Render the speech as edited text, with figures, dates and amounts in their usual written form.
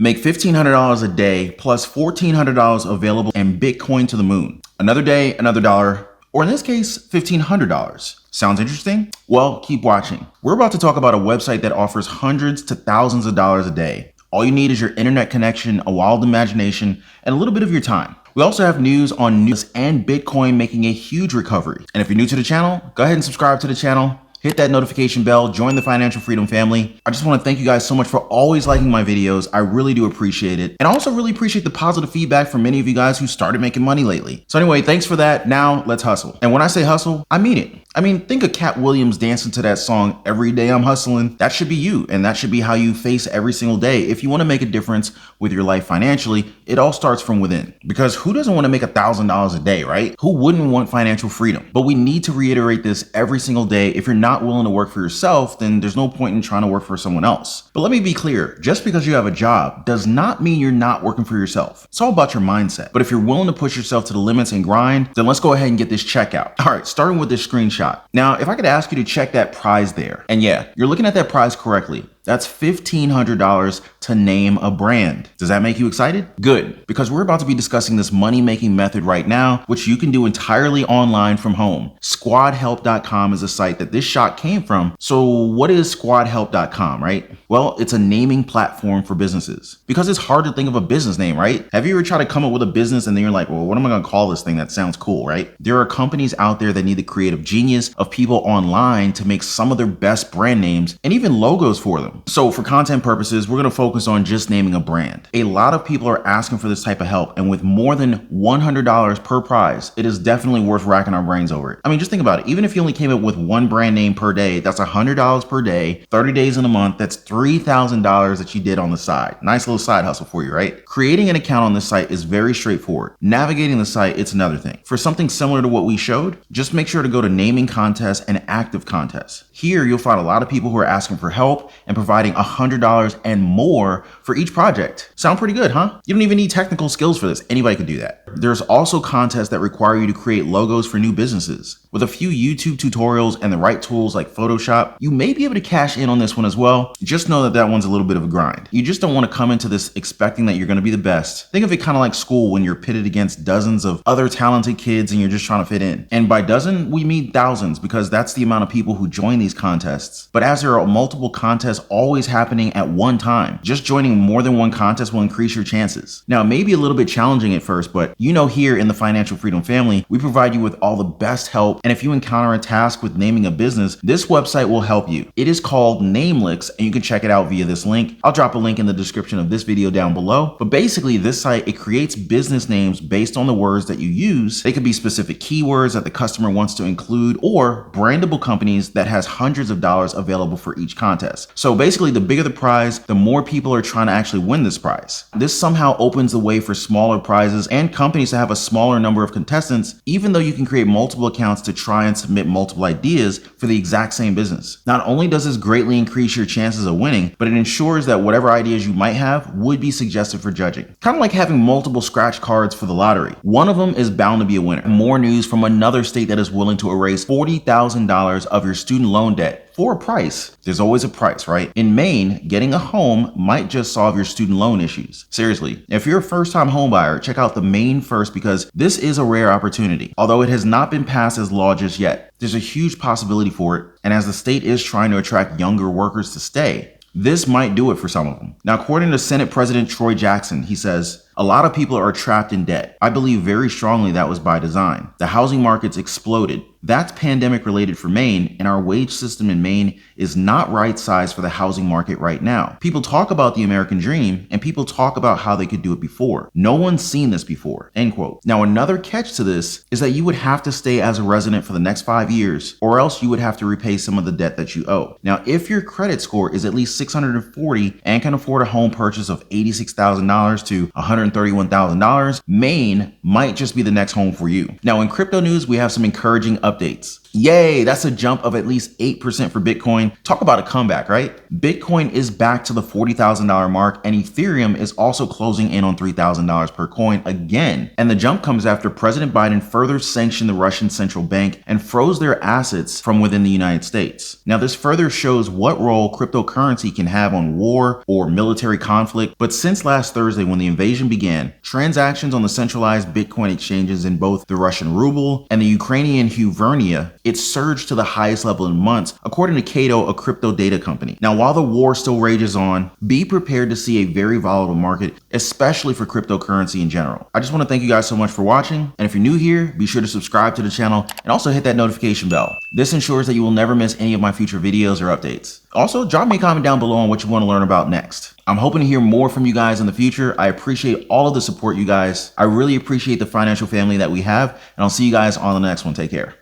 Make $1,500 a day plus $1,400 available and Bitcoin to the moon. Another day, another dollar, or in this case, $1,500. Sounds interesting? Well, keep watching. We're about to talk about a website that offers hundreds to thousands of dollars a day. All you need is your internet connection, a wild imagination, and a little bit of your time. We also have news on news and Bitcoin making a huge recovery. And if you're new to the channel, go ahead and subscribe to the channel. Hit that notification bell, join the Financial Freedom family. I just want to thank you guys so much for always liking my videos. I really do appreciate it. And I also really appreciate the positive feedback from many of you guys who started making money lately. So anyway, thanks for that. Now let's hustle. And when I say hustle, I mean it. I mean, think of Cat Williams dancing to that song, "Every Day I'm Hustling." That should be you. And that should be how you face every single day. If you want to make a difference with your life financially, it all starts from within. Because who doesn't want to make $1,000 a day, right? Who wouldn't want financial freedom? But we need to reiterate this every single day. If you're not willing to work for yourself, then there's no point in trying to work for someone else. But let me be clear, just because you have a job does not mean you're not working for yourself. It's all about your mindset. But if you're willing to push yourself to the limits and grind, then let's go ahead and get this check out. All right, starting with this screenshot. Now, if I could ask you to check that prize there, and yeah, you're looking at that prize correctly. That's $1,500 to name a brand. Does that make you excited? Good, because we're about to be discussing this money-making method right now, which you can do entirely online from home. Squadhelp.com is a site that this shot came from. So what is Squadhelp.com, right? Well, it's a naming platform for businesses. Because it's hard to think of a business name, right? Have you ever tried to come up with a business and then you're like, well, what am I gonna call this thing that sounds cool, right? There are companies out there that need the creative genius of people online to make some of their best brand names and even logos for them. So for content purposes, we're going to focus on just naming a brand. A lot of people are asking for this type of help, and with more than $100 per prize, it is definitely worth racking our brains over it. I mean, just think about it. Even if you only came up with one brand name per day, that's $100 per day, 30 days in a month, that's $3,000 that you did on the side. Nice little side hustle for you, right? Creating an account on this site is very straightforward. Navigating the site, it's another thing. For something similar to what we showed, just make sure to go to naming contests and active contests. Here, you'll find a lot of people who are asking for help and providing $100 and more for each project. Sound pretty good, huh? You don't even need technical skills for this. Anybody could do that. There's also contests that require you to create logos for new businesses. With a few YouTube tutorials and the right tools like Photoshop, you may be able to cash in on this one as well. Just know that that one's a little bit of a grind. You just don't want to come into this expecting that you're going to be the best. Think of it kind of like school when you're pitted against dozens of other talented kids and you're just trying to fit in. And by dozen, we mean thousands, because that's the amount of people who join these contests. But as there are multiple contests always happening at one time, just joining more than one contest will increase your chances. Now, it may be a little bit challenging at first, but you know, here in the Financial Freedom family, we provide you with all the best help. And if you encounter a task with naming a business, this website will help you. It is called Namelix, and you can check it out via this link. I'll drop a link in the description of this video down below. But basically, this site, it creates business names based on the words that you use. They could be specific keywords that the customer wants to include, or brandable companies that has hundreds of dollars available for each contest. So basically, the bigger the prize, the more people are trying to actually win this prize. This somehow opens the way for smaller prizes and companies to have a smaller number of contestants, even though you can create multiple accounts to try and submit multiple ideas for the exact same business. Not only does this greatly increase your chances of winning, but it ensures that whatever ideas you might have would be suggested for judging. Kind of like having multiple scratch cards for the lottery. One of them is bound to be a winner. More news from another state that is willing to erase $40,000 of your student loan debt. For a price. There's always a price, right? In Maine, getting a home might just solve your student loan issues. Seriously, if you're a first-time home buyer, check out the Maine first, because this is a rare opportunity. Although it has not been passed as law just yet, there's a huge possibility for it. And as the state is trying to attract younger workers to stay, this might do it for some of them. Now, according to Senate President Troy Jackson, he says, "A lot of people are trapped in debt. I believe very strongly that was by design. The housing markets exploded. That's pandemic related for Maine, and our wage system in Maine is not right sized for the housing market right now. People talk about the American dream, and people talk about how they could do it before. No one's seen this before." End quote. Now, another catch to this is that you would have to stay as a resident for the next 5 years, or else you would have to repay some of the debt that you owe. Now, if your credit score is at least 640 and can afford a home purchase of $86,000 to $131,000, Maine might just be the next home for you. Now, in crypto news, we have some encouraging updates. Yay, that's a jump of at least 8% for Bitcoin. Talk about a comeback, right? Bitcoin is back to the $40,000 mark, and Ethereum is also closing in on $3,000 per coin again. And the jump comes after President Biden further sanctioned the Russian central bank and froze their assets from within the United States. Now, this further shows what role cryptocurrency can have on war or military conflict. But since last Thursday, when the invasion began, transactions on the centralized Bitcoin exchanges in both the Russian ruble and the Ukrainian hryvnia, it surged to the highest level in months, according to Cato, a crypto data company. Now, while the war still rages on, be prepared to see a very volatile market, especially for cryptocurrency in general. I just want to thank you guys so much for watching. And if you're new here, be sure to subscribe to the channel and also hit that notification bell. This ensures that you will never miss any of my future videos or updates. Also, drop me a comment down below on what you want to learn about next. I'm hoping to hear more from you guys in the future. I appreciate all of the support, you guys. I really appreciate the financial family that we have, and I'll see you guys on the next one. Take care.